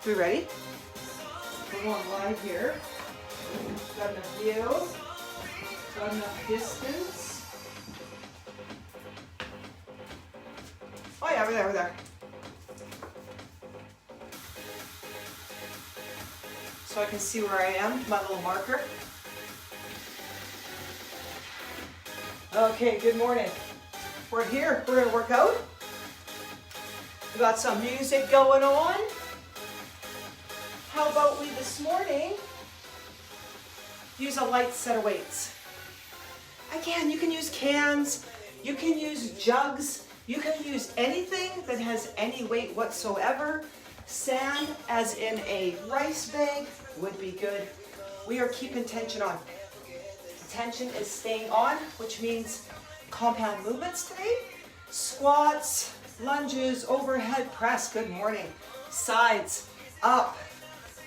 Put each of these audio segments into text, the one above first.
We ready? We're going wide here. Got enough view. Got enough distance. Oh yeah, we're there, we're there. So I can see where I am, my little marker. Okay, good morning. We're here, we're gonna work out. We got some music going on. How about we this morning use a light set of weights? Again, you can use cans, you can use jugs, you can use anything that has any weight whatsoever. Sand, as in a rice bag, would be good. We are keeping tension on. Tension is staying on, which means compound movements today. Squats, lunges, overhead press, good morning. Sides, up,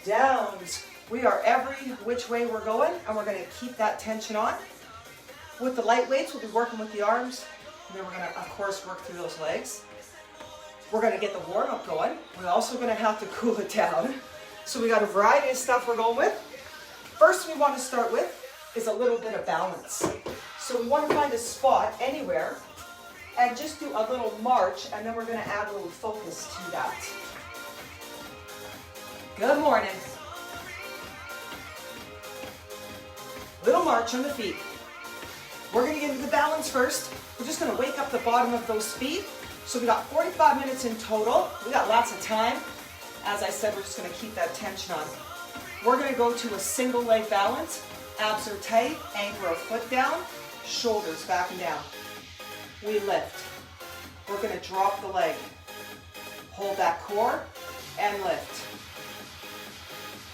downs. We are every which way we're going, and we're gonna keep that tension on. With the light weights, we'll be working with the arms, and then we're gonna, of course, work through those legs. We're gonna get the warm up going. We're also gonna have to cool it down. So we got a variety of stuff we're going with. First we wanna start with is a little bit of balance. So we wanna find a spot anywhere and just do a little march, and then we're gonna add a little focus to that. Good morning. Little march on the feet. We're gonna get into the balance first. We're just gonna wake up the bottom of those feet. So we got 45 minutes in total. We got lots of time. As I said, we're just gonna keep that tension on. We're gonna go to a single leg balance. Abs are tight, anchor a foot down, shoulders back and down. We lift. We're gonna drop the leg. Hold that core and lift.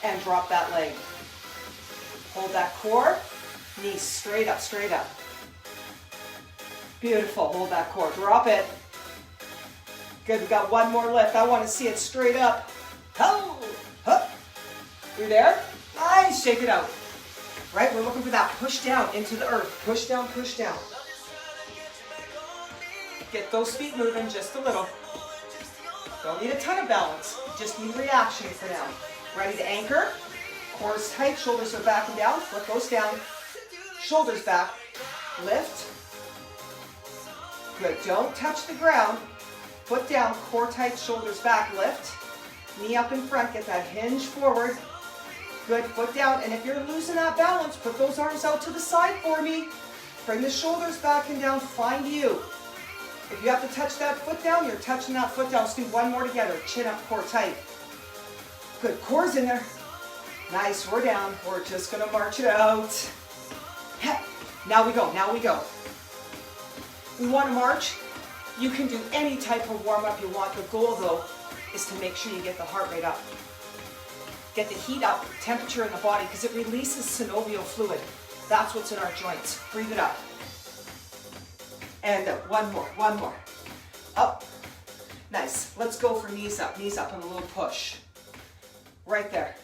And drop that leg. Hold that core, knees straight up, straight up. Beautiful, hold that core, drop it. Good, we got one more lift. I want to see it straight up. Ho, hup. You there? Nice, shake it out. Right, we're looking for that push down into the earth. Push down, push down. Get those feet moving just a little. Don't need a ton of balance, just need reaction for now. Ready to anchor? Core is tight, shoulders are back and down. Foot goes down, shoulders back. Lift. Good, don't touch the ground. Foot down, core tight, shoulders back, lift. Knee up in front, get that hinge forward. Good, foot down, and if you're losing that balance, put those arms out to the side for me. Bring the shoulders back and down, find you. If you have to touch that foot down, you're touching that foot down. Let's do one more together. Chin up, core tight. Good, core's in there. Nice, we're down. We're just gonna march it out. Now we go, now we go. We wanna march. You can do any type of warm-up you want. The goal, though, is to make sure you get the heart rate up. Get the heat up, temperature in the body, because it releases synovial fluid. That's what's in our joints. Breathe it up. And one more, one more. Up. Nice. Let's go for knees up, and a little push. Right there.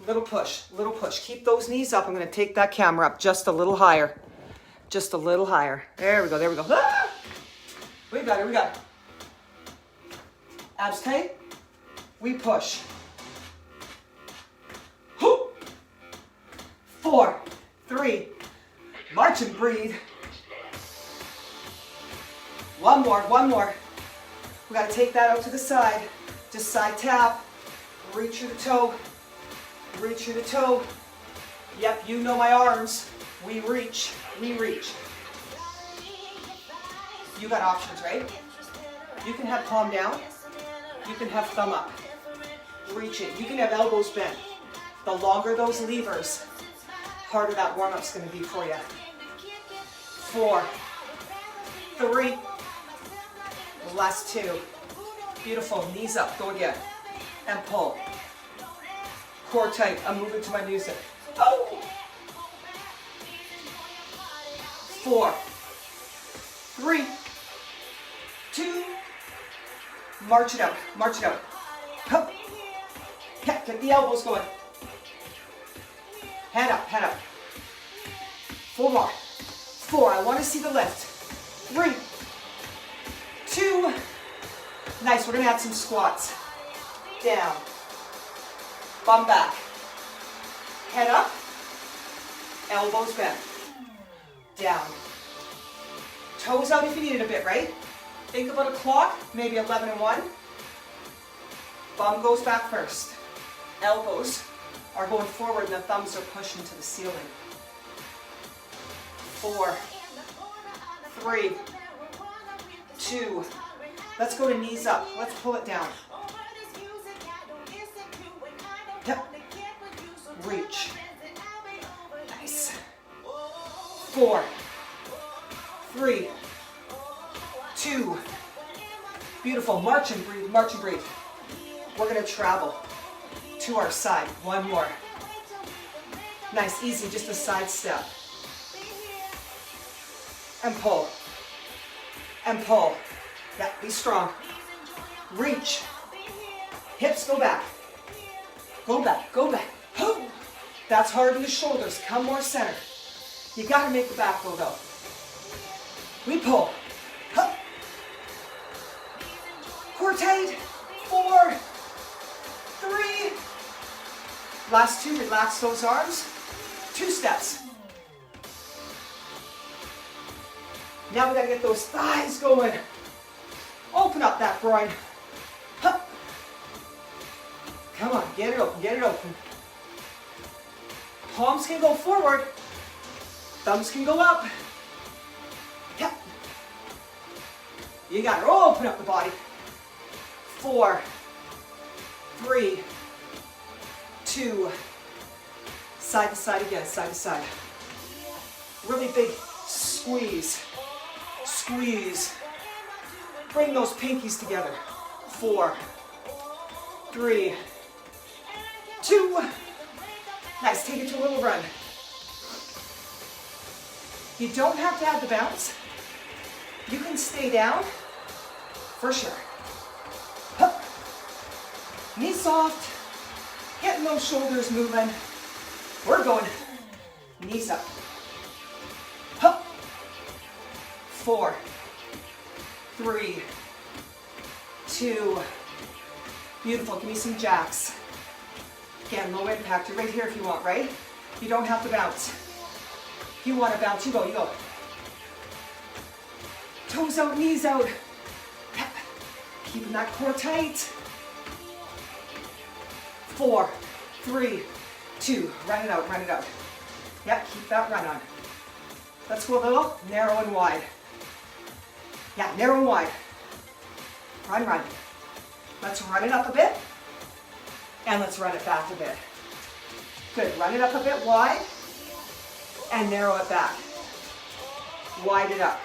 Little push, little push. Keep those knees up. I'm going to take that camera up just a little higher. Just a little higher. There we go, there we go. Ah! We got it, we got it. Abs tight. We push. 4, 3, march and breathe. One more, one more. We got to take that out to the side. Just side tap. Reach through the toe. Reach through the toe. Yep, you know my arms. We reach, we reach. You got options, right? You can have palm down. You can have thumb up. Reach it. You can have elbows bent. The longer those levers, harder that warm-up's going to be for you. 4, 3, last 2. Beautiful. Knees up. Go again. And pull. Core tight. I'm moving to my music. Oh! 4, 3, 2. March it out. March it out. Hup. Get the elbows going. Head up, head up. 4 more. 4. I want to see the lift. 3, 2. Nice. We're going to add some squats. Down, Bum back. Head up. Elbows bent. Down. Toes out if you need it a bit, right? Think about a clock, maybe 11 and 1. Bum goes back first. Elbows are going forward and the thumbs are pushing to the ceiling. 4, 3, 2. Let's go to knees up. Let's pull it down. Yep. Reach. Nice. 4, 3, 2. Beautiful. March and breathe. March and breathe. We're going to travel to our side. One more. Nice, easy, just a side step. And pull. And pull. Yeah, be strong. Reach. Hips go back. Go back, go back. That's hard in the shoulders. Come more center. You got to make the back go though. We pull. Core tight. 4, 3. Last 2, relax those arms. 2 steps. Now we got to get those thighs going. Open up that groin. Come on, get it open, get it open. Palms can go forward. Thumbs can go up. Yep. You got it. Open up the body. 4, 3, 2. Side to side again, side to side. Really big squeeze. Squeeze. Bring those pinkies together. 4, 3, 2. Nice, take it to a little run. You don't have to have the bounce. You can stay down for sure. Hup. Knees soft, getting those shoulders moving. We're going knees up. Hup. 4, 3, 2. Beautiful, give me some jacks. Again, low impact, you're right here if you want, right? You don't have to bounce. If you want to bounce, you go, you go. Toes out, knees out. Keeping that core tight. 4, 3, 2. Run it out, run it out. Yep, keep that run on. Let's go a little narrow and wide. Yeah, narrow and wide. Run, run. Let's run it up a bit. And let's run it back a bit. Good, run it up a bit wide. And narrow it back. Wide it up.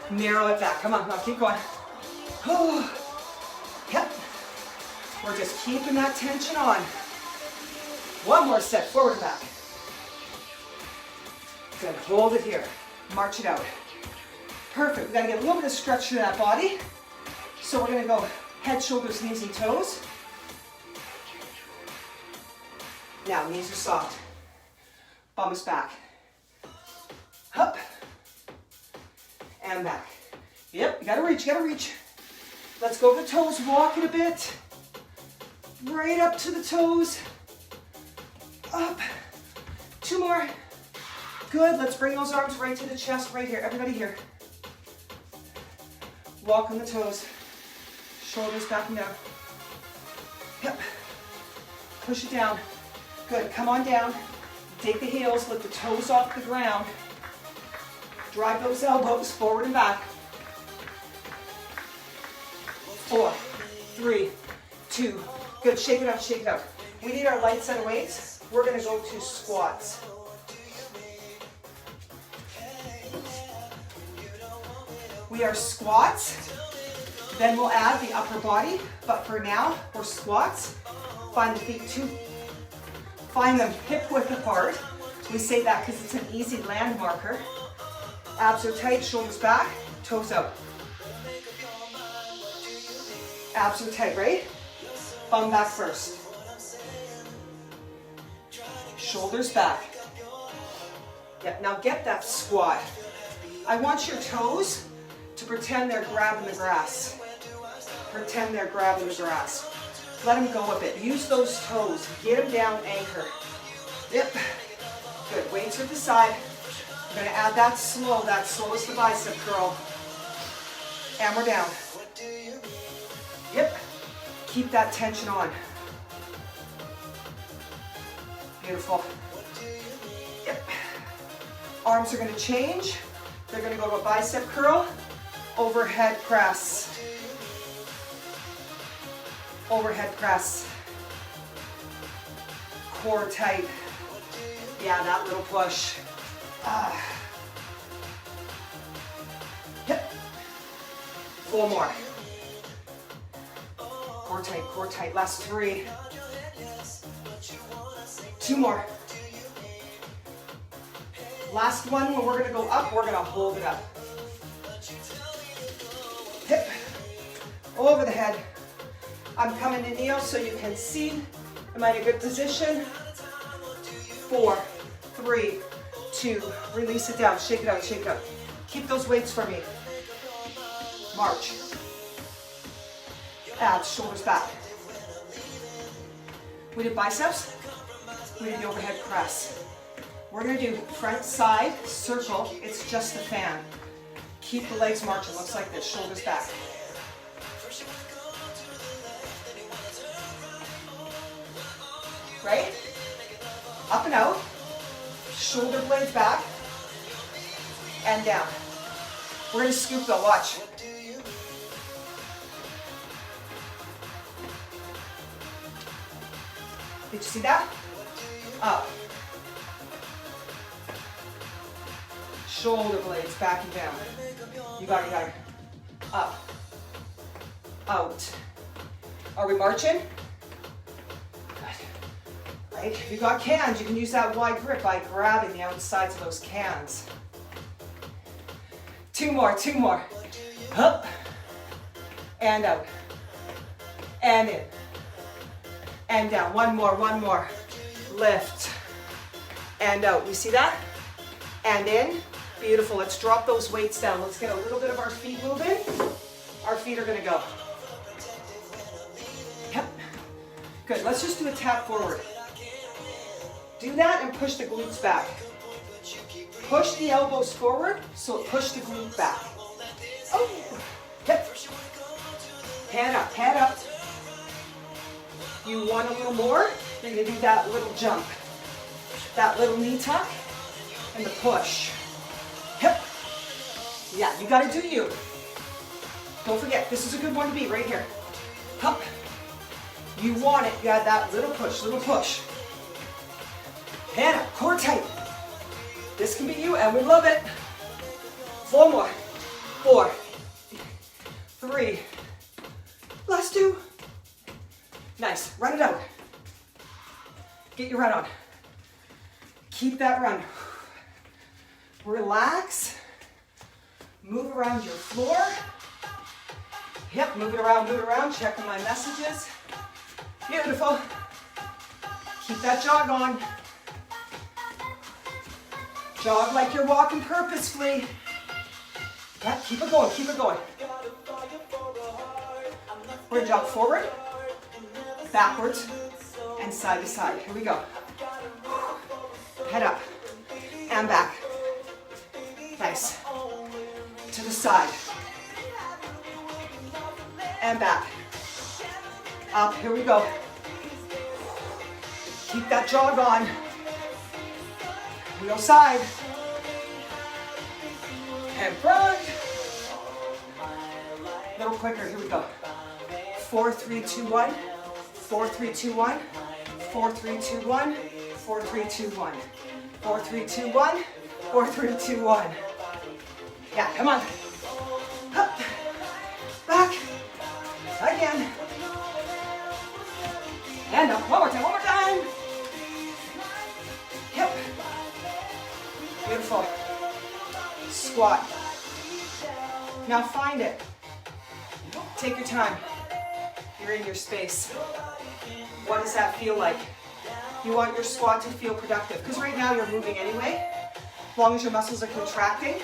Narrow it back. Come on, now keep going. Yep. We're just keeping that tension on. One more set, forward and back. Good, hold it here. March it out. Perfect, we gotta get a little bit of stretch to that body. So we're gonna go head, shoulders, knees, and toes. Now, knees are soft. Bum is back. Up. And back. Yep, you gotta reach, you gotta reach. Let's go to the toes, walk it a bit. Right up to the toes. Up. 2 more. Good, let's bring those arms right to the chest, right here. Everybody here. Walk on the toes. Shoulders back and down. Yep. Push it down. Good, come on down. Take the heels, lift the toes off the ground. Drive those elbows forward and back. 4, 3, 2. Good, shake it out, shake it out. We need our light set of weights. We're gonna go to squats. We are squats. Then we'll add the upper body, but for now, we're squats. Find the feet find them hip width apart. We say that because it's an easy land marker. Abs are tight, shoulders back, toes out. Abs are tight, right? Bum back first. Shoulders back. Yep, now get that squat. I want your toes to pretend they're grabbing the grass. Pretend they're grabbing the grass. Let them go a bit. Use those toes. Get them down, anchor. Yep. Good. Weights at the side. I'm going to add that slow. That slow is the bicep curl. And we're down. Yep. Keep that tension on. Beautiful. Yep. Arms are going to change. They're going to go to a bicep curl, overhead press. Overhead press. Core tight. Yeah, that little push. Yep. 4 more. Core tight. Last 3. 2 more. Last one, when we're going to go up, we're going to hold it up. Hip over the head. I'm coming to kneel so you can see. Am I in a good position? 4, 3, 2. Release it down. Shake it out, shake it out. Keep those weights for me. March. Abs, shoulders back. We did biceps. We did the overhead press. We're going to do front side circle. It's just a fan. Keep the legs marching. Looks like this. Shoulders back. Right? Up and out. Shoulder blades back. And down. We're going to scoop though. Watch. Did you see that? Up. Shoulder blades back and down. You got it. Up. Out. Are we marching? Good. Right? If you got cans, you can use that wide grip by grabbing the outsides of those cans. 2 more. Up. And out. And in. And down. One more. Lift. And out. You see that? And in. Beautiful. Let's drop those weights down. Let's get a little bit of our feet moving. Our feet are going to go. Yep. Good. Let's just do a tap forward. Do that and push the glutes back. Push the elbows forward so it push the glute back. Oh. Yep. Head up. You want a little more? You're going to do that little jump. That little knee tuck and the push. Hip. Yeah, you got to do you. Don't forget, this is a good one to be right here. Up. You want it. You got that little push. Hand up, core tight. This can be you, and we love it. 4 more. 4, 3. Last 2. Nice. Run it out. Get your run on. Keep that run. Relax. Move around your floor. Yep, move it around. Checking my messages. Beautiful. Keep that jog on. Jog like you're walking purposefully. Yeah, keep it going. We're going to jog forward, backwards, and side to side. Here we go. Head up and back. Nice. To the side. And back. Up, here we go. Keep that jog on. Wheel side. And front. A little quicker, here we go. 4, 3, 2, 1. 4, 3, 2, 1. 4, 3, 2, 1. 4, 3, 2, 1. 4, 3, 2, 1. 4, 3, 2, 1. Yeah, come on. Up. Back. Again. And up. One more time. Hip. Beautiful. Squat. Now find it. Take your time. You're in your space. What does that feel like? You want your squat to feel productive, because right now you're moving anyway. As long as your muscles are contracting,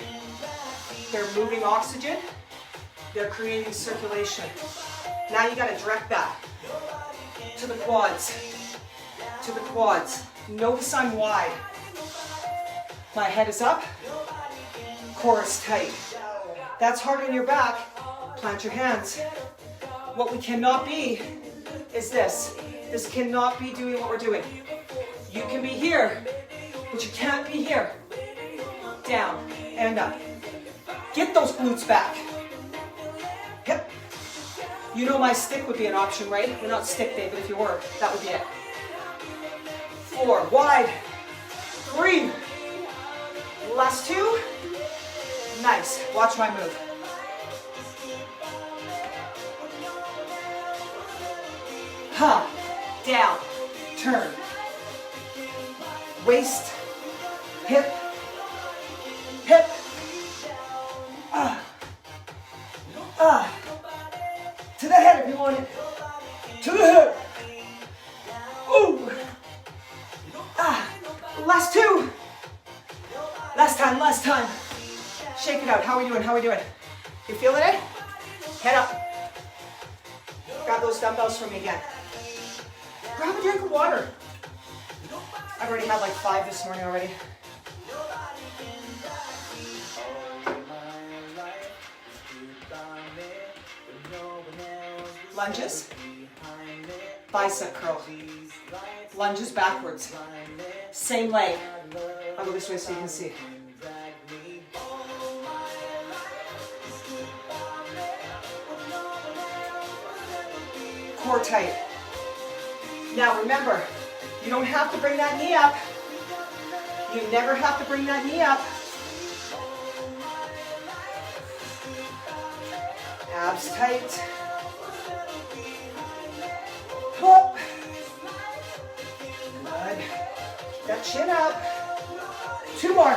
they're moving oxygen, they're creating circulation. Now you got to direct that. to the quads, to the quads. Notice I'm wide. My head is up, core is tight. That's hard on your back. Plant your hands. What we cannot be is this. This cannot be doing what we're doing. You can be here, but you can't be here. Down and up. Get those glutes back. Hip. You know my stick would be an option, right? You're not stick day, but if you were, that would be it. 4, wide. 3. Last 2. Nice. Watch my move. Ha. Down. Turn. Waist. Hip. Hip. To the head if you want it. To the head. Ooh. Last 2. Last time, last time. Shake it out. How are we doing? How are we doing? You feeling it? Head up. Grab those dumbbells from me again. Grab a drink of water. I've already had like 5 this morning already. Lunges. Bicep curl. Lunges backwards. Same leg. I'll go this way so you can see. Core tight. Now remember, you don't have to bring that knee up. You never have to bring that knee up. Abs tight. Up. Good. Keep that chin up. 2 more.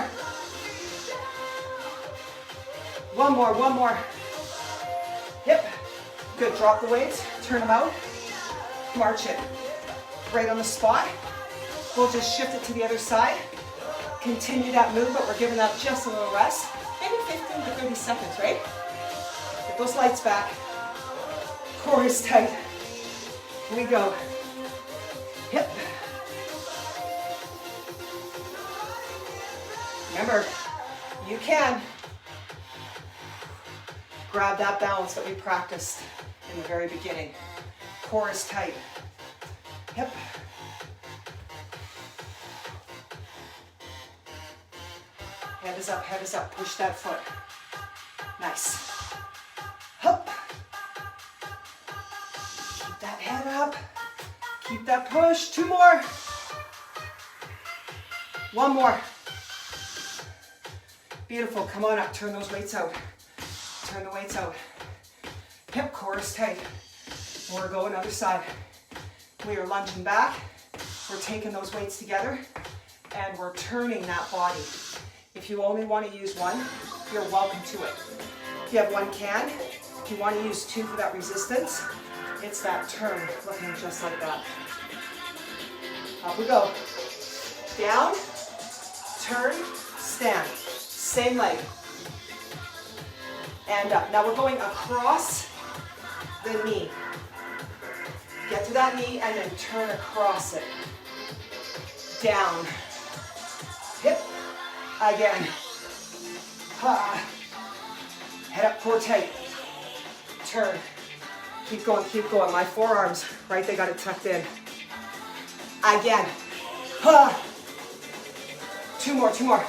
1 more, 1 more. Hip. Good, drop the weights, turn them out. March it. Right on the spot. We'll just shift it to the other side. Continue that move, but we're giving that just a little rest. Maybe 15 to 30 seconds, right? Get those lights back. Core is tight. Here we go. Hip. Remember, you can grab that balance that we practiced in the very beginning. Core is tight. Hip. Head is up, head is up. Push that foot. Nice. Hup. Keep that head up. Keep that push. 2 more. 1 more. Beautiful. Come on up. Turn those weights out. Turn the weights out. Hip, core is tight. We're going other side. We are lunging back. We're taking those weights together and we're turning that body. If you only want to use one, you're welcome to it. If you have 1 can, if you want to use 2 for that resistance, it's that turn, looking just like that. Up we go. Down, turn, stand. Same leg. And up. Now we're going across the knee. Get to that knee and then turn across it. Down. Hip. Again. Ha. Head up, core tight. Turn. Keep going, keep going. My forearms, right, they got it tucked in. Again. Ha. 2 more, 2 more.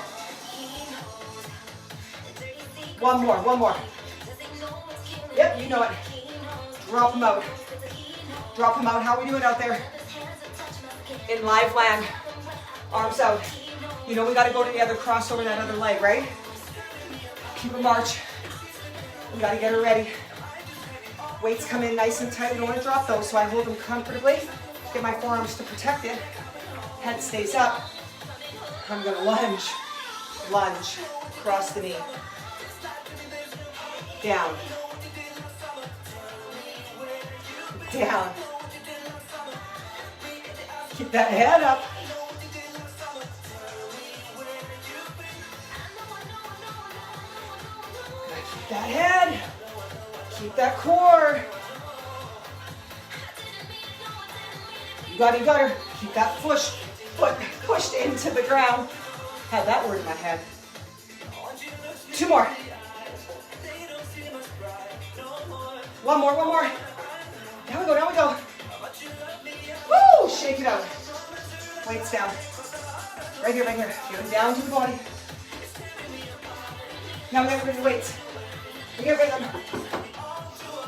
1 more, 1 more. Yep, you know it. Drop them out. Drop them out. How are we doing out there? In live land. Arms out. You know we got to go to the other, cross over that other leg, right? Keep a march. We got to get her ready. Weights come in nice and tight. We don't want to drop those, so I hold them comfortably. Get my forearms to protect it. Head stays up. I'm going to lunge. Lunge. Cross the knee. Down. Down. Keep that head up. Keep that head. Keep that core. You got her. Keep that foot pushed into the ground. Had that word in my head. 2 more. One more. Down we go. Woo! Shake it out. Weights down. Right here. Get them down to the body. Now we gotta bring the weights. We get rid of them.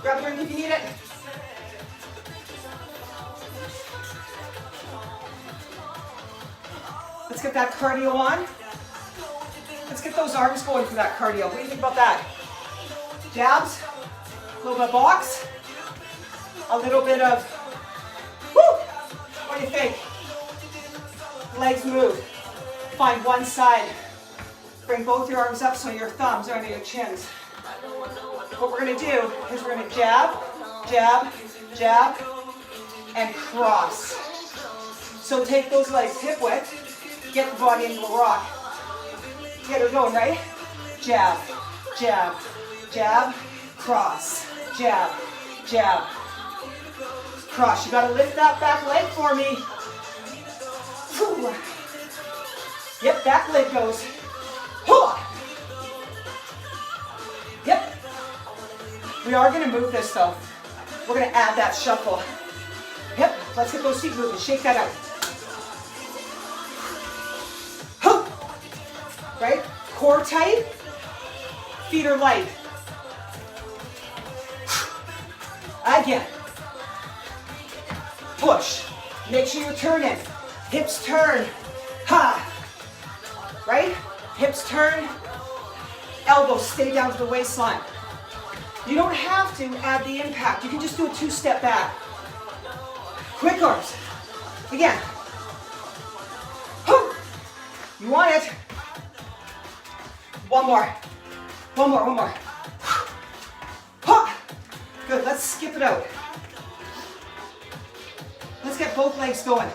Grab the ring if you need it. Let's get that cardio on. Let's get those arms going for that cardio. What do you think about that? Jabs, a little bit of box, a little bit of, woo! What do you think? Legs move. Find one side. Bring both your arms up so your thumbs are under your chins. What we're gonna do is we're gonna jab, jab, jab, and cross. So take those legs hip width. Get the body into a rock. Get her going, right? Jab, jab, jab, cross. Jab, jab, cross. You gotta lift that back leg for me. Whew. Yep, back leg goes. Yep. We are gonna move this though. We're gonna add that shuffle. Yep, let's get those feet moving. Shake that out. Right? Core tight, feet are light. Again. Push. Make sure you're turning. Hips turn. Ha! Right? Hips turn. Elbows stay down to the waistline. You don't have to add the impact. You can just do a 2-step back. Quick arms. Again. You want it. One more. Good, let's skip it out. Let's get both legs going.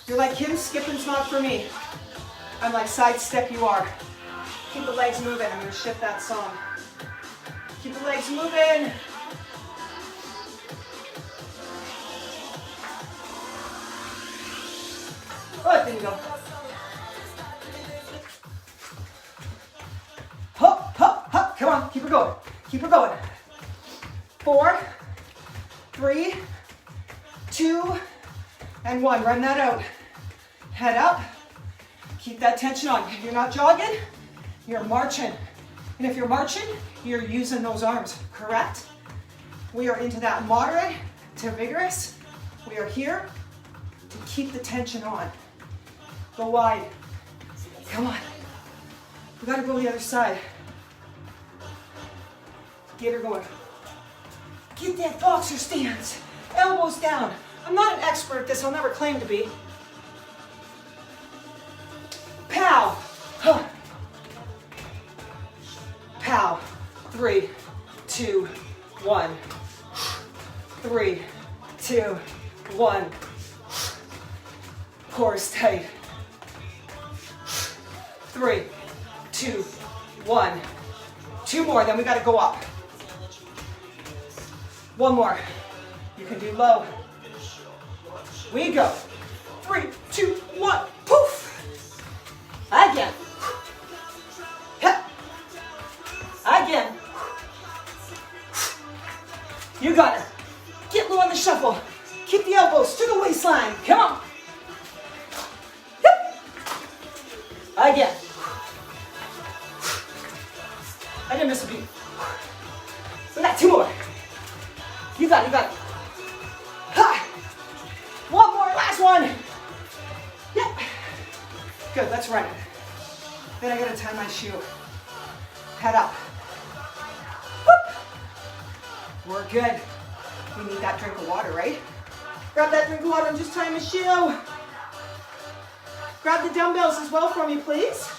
You're like, Kim, skipping's not for me. I'm like, sidestep you are. Keep the legs moving. I'm gonna shift that song. Keep the legs moving. Oh, there you go. Hop, come on, keep her going. Keep her going. 4, 3, 2, and 1. Run that out. Head up. Keep that tension on. If you're not jogging, you're marching. And if you're marching, you're using those arms, correct? We are into that moderate to vigorous. We are here to keep the tension on. Go wide. Come on. We gotta go the other side. Get her going. Get that boxer stance. Elbows down. I'm not an expert at this. I'll never claim to be. Pow. Huh. Pow. 3, 2, 1. 3, 2, 1. Core's tight. 3, 2, 1. 2 more, then we gotta go up. 1 more. You can do low. We go. 3, 2, 1. Poof. Again. Hep. Again. You got it. Get low on the shuffle. Keep the elbows to the waistline. Come on. Hep. Again. I didn't miss a beat. We got 2 more. You got it, Ha! 1 more, last one. Yep. Good, let's run it. Then I gotta tie my shoe. Head up. Whoop. We're good. We need that drink of water, right? Grab that drink of water and just tie my shoe. Grab the dumbbells as well for me, please.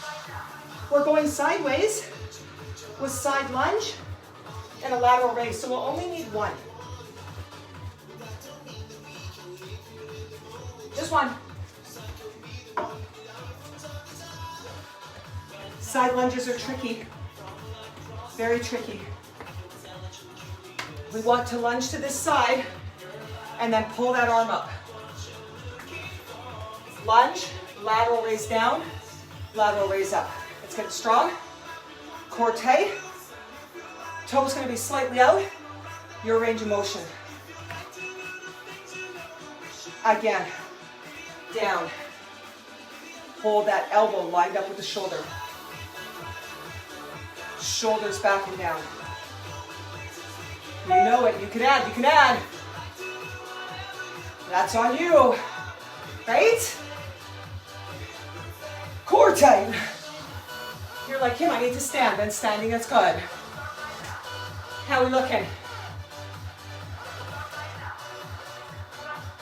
We're going sideways with side lunge and a lateral raise, so we'll only need 1. Just 1. Side lunges are tricky, very tricky. We want to lunge to this side and then pull that arm up. Lunge, lateral raise down, lateral raise up. Let's get strong. Core tight. Toes going to be slightly out. Your range of motion. Again, down. Hold that elbow lined up with the shoulder. Shoulders back and down. You know it, you can add, you can add. That's on you, right? Core tight. You're like him, I need to stand, then standing is good. How are we looking?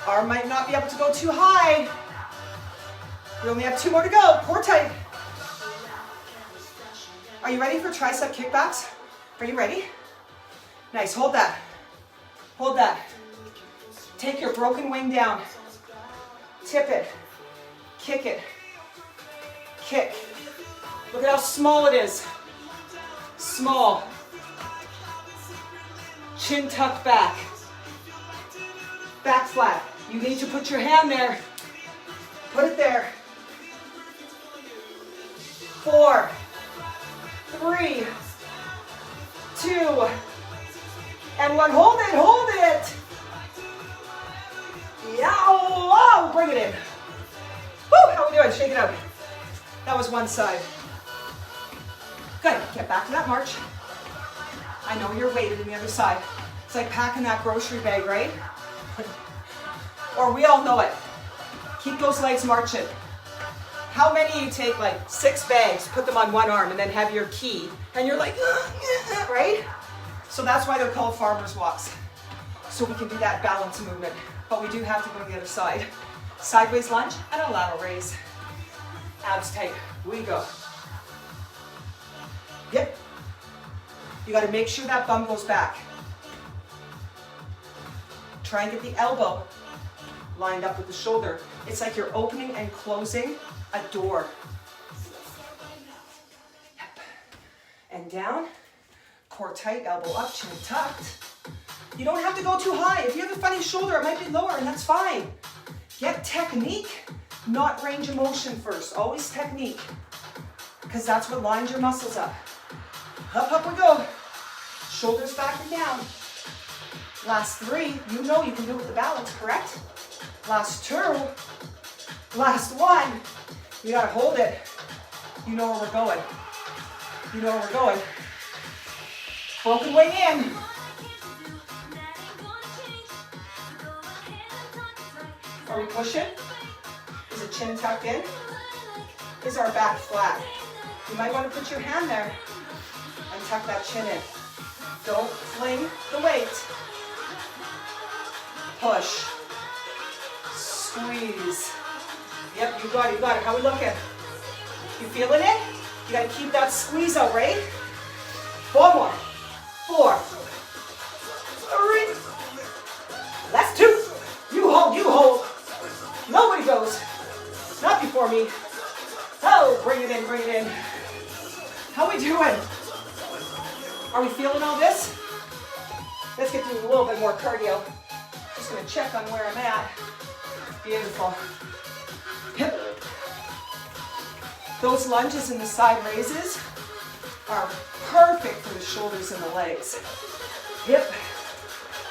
Arm might not be able to go too high. We only have 2 more to go. Core tight. Are you ready for tricep kickbacks? Are you ready? Nice, hold that. Hold that. Take your broken wing down. Tip it. Kick it. Kick. Look at how small it is. Small. Chin tucked back. Back flat. You need to put your hand there. Put it there. 4, 3, 2, and 1. Hold it, hold it. Yeah, oh, bring it in. Woo, how are we doing? Shake it out. That was one side. Good, get back to that march. I know you're weighted on the other side. It's like packing that grocery bag, right? Or we all know it. Keep those legs marching. How many of you take like 6 bags, put them on one arm, and then have your key, and you're like, right? So that's why they're called farmer's walks. So we can do that balance movement. But we do have to go to the other side. Sideways lunge and a lateral raise. Abs tight. We go. Yep. You got to make sure that bum goes back. Try and get the elbow lined up with the shoulder. It's like you're opening and closing a door. Yep. And down. Core tight, elbow up, chin tucked. You don't have to go too high. If you have a funny shoulder, it might be lower, and that's fine. Get technique, not range of motion first. Always technique, because that's what lines your muscles up. Up, up we go. Shoulders back and down. Last 3, you know you can do it with the balance, correct? Last 2, last 1. You gotta hold it. You know where we're going. You know where we're going. Broken wing in. Are we pushing? Is the chin tucked in? Is our back flat? You might want to put your hand there and tuck that chin in. Don't fling the weight. Push. Squeeze. Yep, you got it, you got it. How we looking? You feeling it? You gotta keep that squeeze out, right? 4 more. 4. 3. That's 2. You hold, you hold. Nobody goes. Not before me. Oh, bring it in, bring it in. How we doing? Are we feeling all this? Let's get to a little bit more cardio. Just gonna check on where I'm at. Beautiful. Hip. Those lunges and the side raises are perfect for the shoulders and the legs. Hip.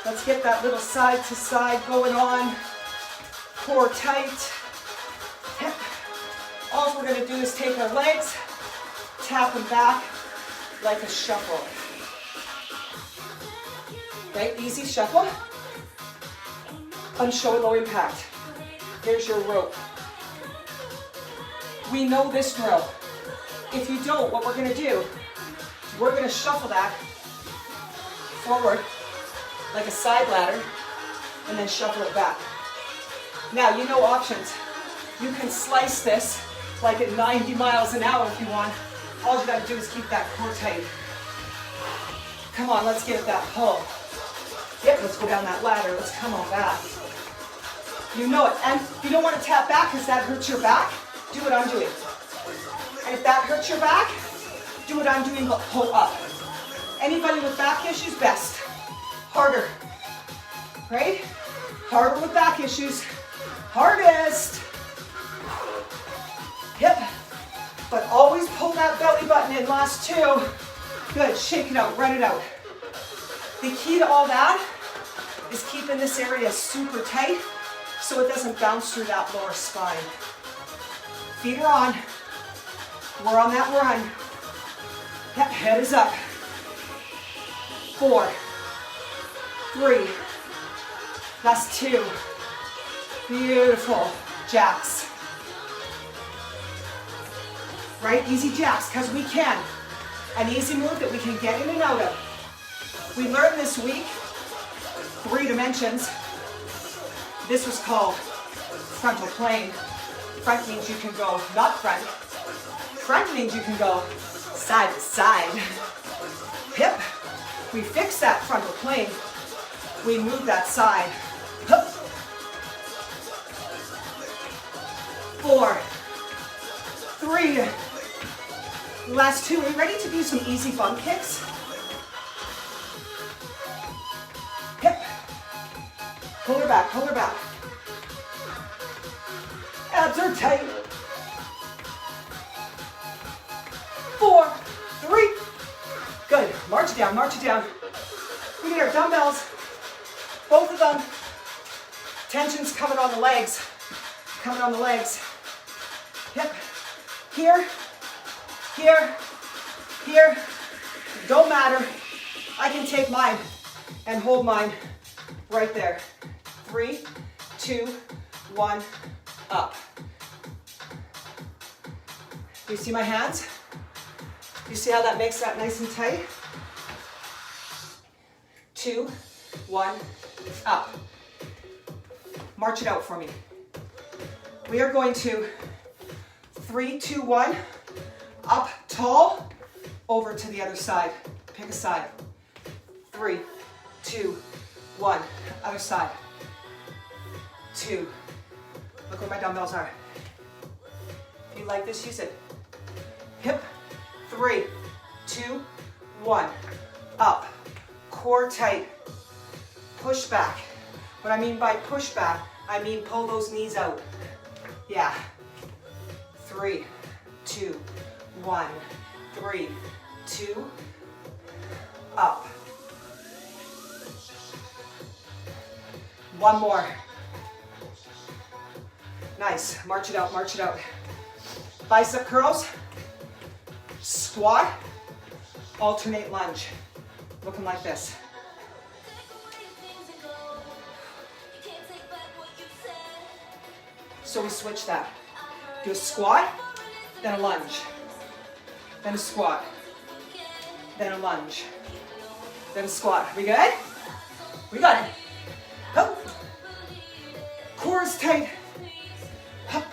Let's get that little side to side going on. Core tight. Hip. All we're going to do is take our legs, tap them back like a shuffle. Right? Easy shuffle. Unshow low impact. Here's your rope. We know this drill. If you don't, what we're going to do, we're going to shuffle that forward like a side ladder and then shuffle it back. Now, you know options. You can slice this like at 90 miles an hour if you want. All you got to do is keep that core tight. Come on, let's get that pull. Yep, let's go down that ladder. Let's come on back. You know it. And you don't want to tap back because that hurts your back. Do what I'm doing. And if that hurts your back, do what I'm doing, but pull up. Anybody with back issues, best. Harder. Right? Harder with back issues. Hardest. Hip. But always pull that belly button in. Last two. Good. Shake it out. Run it out. The key to all that is keeping this area super tight so it doesn't bounce through that lower spine. Feet are on. We're on that run. Yep, head is up. 4, 3, last 2. Beautiful. Jacks. Right? Easy jacks, because we can. An easy move that we can get in and out of. We learned this week 3 dimensions. This was called frontal plane. Front means you can go, not front. Front means you can go side to side. Hip. We fix that frontal plane. We move that side. Hup. 4, 3. Last 2. Are you ready to do some easy bum kicks? Hip. Pull her back, pull her back. Abs are tight. 4, 3. Good. March it down, march it down. We get our dumbbells. Both of them. Tension's coming on the legs. Coming on the legs. Hip. Here. Here. Here. Don't matter. I can take mine and hold mine right there. 3, 2, 1, up. Do you see my hands? You see how that makes that nice and tight? 2, 1, up. March it out for me. We are going to 3, 2, 1, up tall, over to the other side. Pick a side. 3, 2, 1, other side. 2. Look where my dumbbells are. If you like this, use it. Hip. 3, 2, 1, up. Core tight. Push back. What I mean by push back, I mean pull those knees out. Yeah. 3, 2, 1, 3, 2, up. One more. Nice. March it out, march it out. Bicep curls. Squat, alternate lunge, looking like this. So we switch that. Do a squat, then a lunge, then a squat, then a lunge, then a squat. We good? We got it. Up. Core is tight. Up.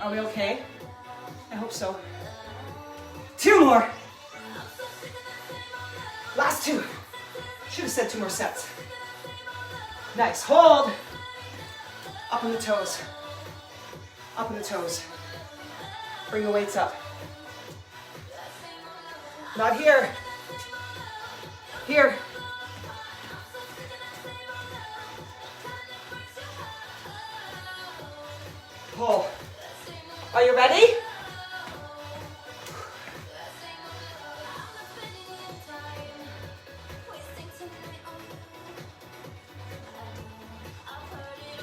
Are we okay? I hope so. 2 more. Last 2. Should have said 2 more sets. Nice. Hold. Up on the toes. Up on the toes. Bring the weights up. Not here. Here. Pull. Are you ready?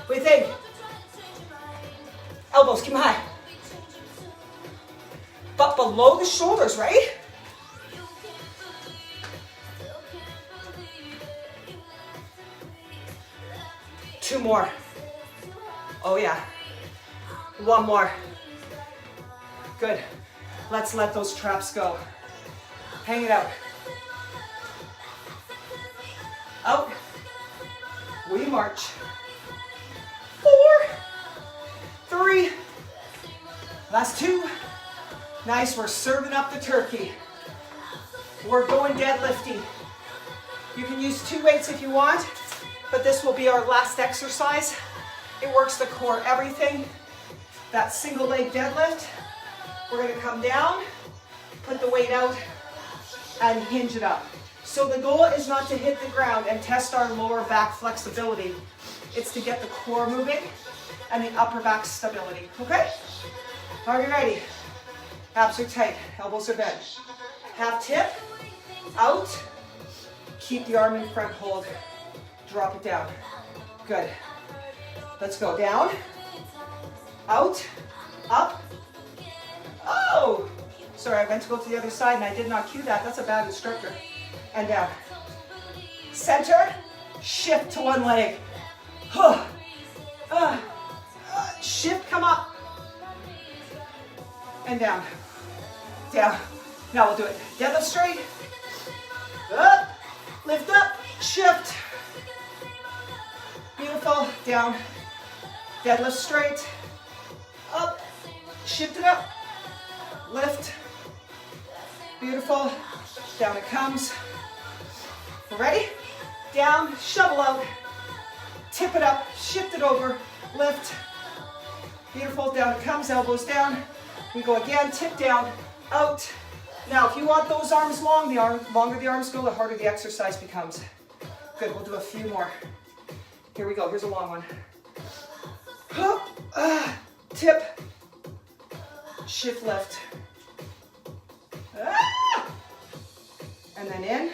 What do you think? Elbows, keep them high. But below the shoulders, right? Two more. Oh yeah. One more. Good. Let's let those traps go. Hang it out. Out. We march. 4, 3. Last 2. Nice, we're serving up the turkey. We're going deadlifting. You can use 2 weights if you want, but this will be our last exercise. It works the core, everything. That single leg deadlift. We're gonna come down, put the weight out, and hinge it up. So the goal is not to hit the ground and test our lower back flexibility. It's to get the core moving and the upper back stability, okay? Are you ready? Abs are tight, elbows are bent. Half tip, out. Keep the arm in front, hold. Drop it down. Good. Let's go. Down, out, up. Oh! Sorry, I meant to go to the other side and I did not cue that. That's a bad instructor. And down. Center, shift to one leg. Shift, come up. And down. Down. Now we'll do it. Deadlift straight. Up. Lift up. Shift. Beautiful. Down. Deadlift straight. Up. Shift it up. Lift. Beautiful. Down it comes. Ready? Down. Shovel out. Tip it up. Shift it over. Lift. Beautiful. Down it comes. Elbows down. We go again. Tip down. Out. Now, if you want those arms long, the longer the arms go, the harder the exercise becomes. Good. We'll do a few more. Here we go. Here's a long one. Tip. Shift lift. And then in.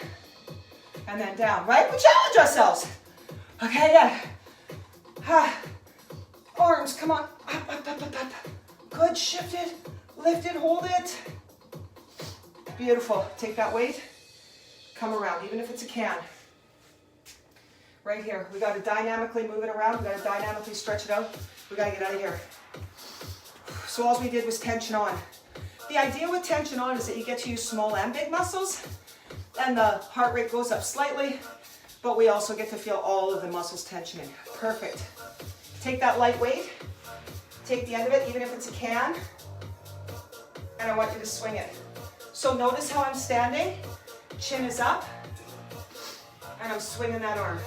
And then down. Right? We challenge ourselves. Okay, yeah. Arms, come on. Up, up, up, up, up. Good. Shift it. Lift it. Hold it. Beautiful. Take that weight. Come around, even if it's a can. Right here. We got to dynamically move it around. We got to dynamically stretch it out. We got to get out of here. So all we did was tension on. The idea with tension on is that you get to use small and big muscles, and the heart rate goes up slightly, but we also get to feel all of the muscles tensioning. Perfect. Take that light weight, take the end of it, even if it's a can, and I want you to swing it. So notice how I'm standing, chin is up, and I'm swinging that arm.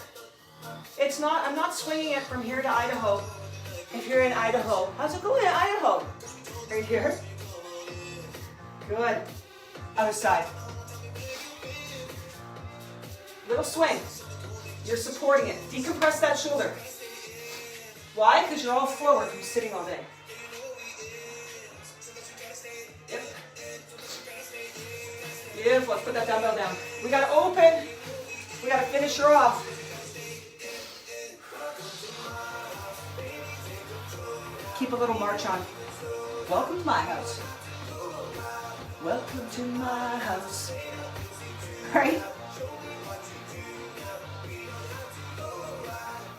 I'm not swinging it from here to Idaho. If you're in Idaho, how's it going in Idaho? Right here. Good. Other side. Little swing. You're supporting it. Decompress that shoulder. Why? Because you're all forward from sitting all day. Yep. Beautiful. Let's put that dumbbell down. We got to open. We got to finish her off. Keep a little march on. Welcome to my house. Welcome to my house. Right?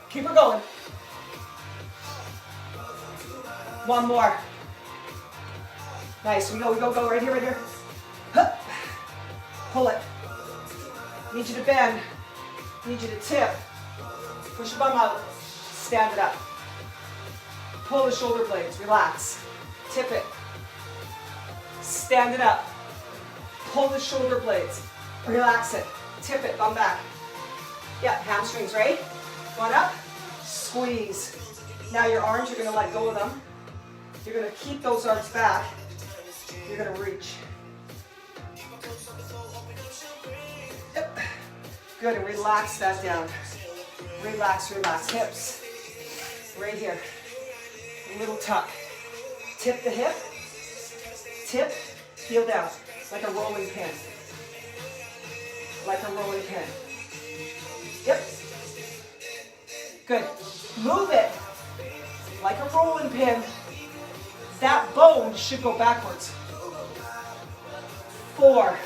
Keep her going. One more. Nice. We go, right here, right here. Hup. Pull it. Need you to bend. Need you to tip. Push your bum out. Stand it up. Pull the shoulder blades. Relax. Tip it. Stand it up. Pull the shoulder blades. Relax it. Tip it. Bum back. Yeah, hamstrings, right? One up. Squeeze. Now your arms, you're going to let go of them. You're going to keep those arms back. You're going to reach. Yep. Good, and relax that down. Relax, relax. Hips. Right here. A little tuck. Tip the hip. Tip, heel down. Like a rolling pin. Like a rolling pin. Yep. Good. Move it. Like a rolling pin. That bone should go backwards. 4.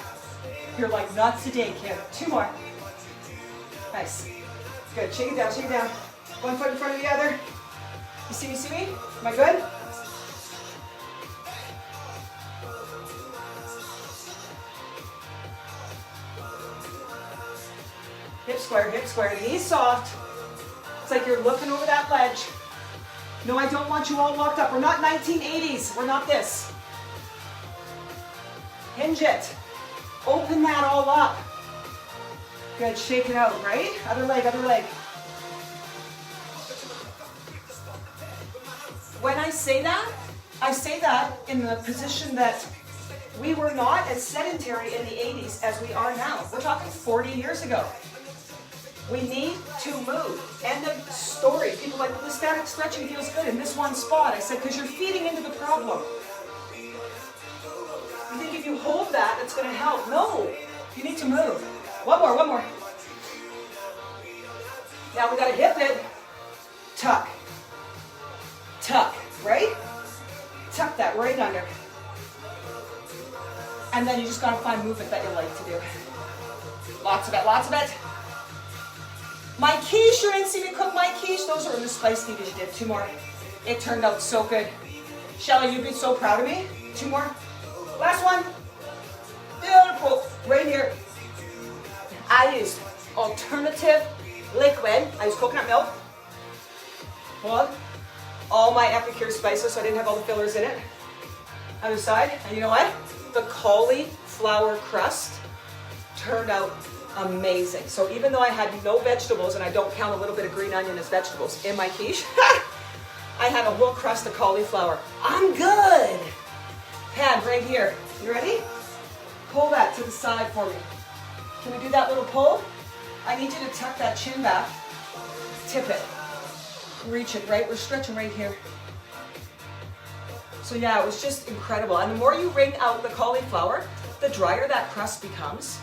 You're like nuts today, kid. 2 more. Nice. Good. Shake it down, shake it down. One foot in front of the other. You see me? Am I good? Hip square, knees soft. It's like you're looking over that ledge. No, I don't want you all locked up. We're not 1980s. We're not this. Hinge it. Open that all up. Good, shake it out, right? Other leg, other leg. When I say that in the position that We were not as sedentary in the 80s as we are now. We're talking 40 years ago. We need to move. End of story. People are like, well, the static stretching feels good in this one spot. I said, because you're feeding into the problem. You think if you hold that, it's going to help. No, you need to move. One more. Now we got to hip it. Tuck, right? Tuck that right under. And then you just got to find movement that you like to do. Lots of it. My quiche, you didn't see me cook my quiche. Those are in the spice that you did. 2 more. It turned out so good. Shelly, you'd be so proud of me. 2 more. Last one. Beautiful. Right here. I used alternative liquid. I used coconut milk. Hold on. All my Epicure spices, so I didn't have all the fillers in it. Other side. And you know what? The cauliflower crust turned out amazing. So even though I had no vegetables, and I don't count a little bit of green onion as vegetables in my quiche, I had a whole crust of cauliflower. I'm good. Hand right here. You ready? Pull that to the side for me. Can we do that little pull? I need you to tuck that chin back. Tip it. Reach it, right? We're stretching right here. So yeah, it was just incredible. And the more you wring out the cauliflower, the drier that crust becomes.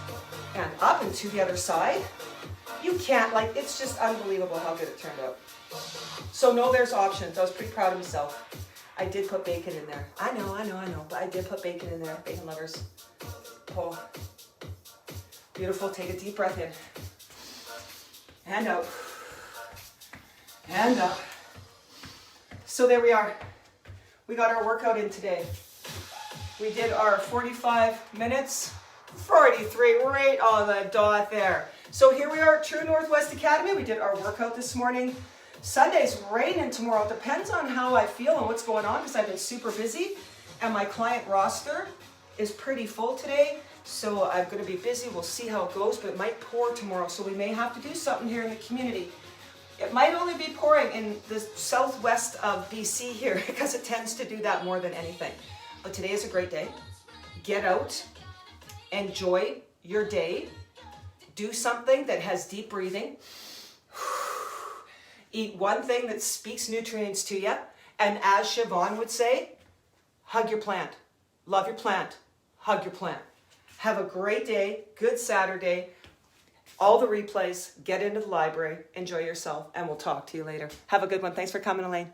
And up and to the other side. You can't, like, it's just unbelievable how good it turned out. So no, there's options. I was pretty proud of myself. I did put bacon in there. I know, but I did put bacon in there. Bacon lovers. Pull. Beautiful. Take a deep breath in. And out. And up. So there we are. We got our workout in today. We did our 45 minutes. 43, right on the dot there. So here we are at True Northwest Academy. We did our workout this morning. Sunday's raining tomorrow. It depends on how I feel and what's going on because I've been super busy. And my client roster is pretty full today. So I'm going to be busy. We'll see how it goes, but it might pour tomorrow. So we may have to do something here in the community. It might only be pouring in the southwest of BC here because it tends to do that more than anything. But today is a great day. Get out. Enjoy your day. Do something that has deep breathing. Eat one thing that speaks nutrients to you. And as Siobhan would say, hug your plant. Love your plant. Hug your plant. Have a great day. Good Saturday. All the replays. Get into the library. Enjoy yourself. And we'll talk to you later. Have a good one. Thanks for coming, Elaine.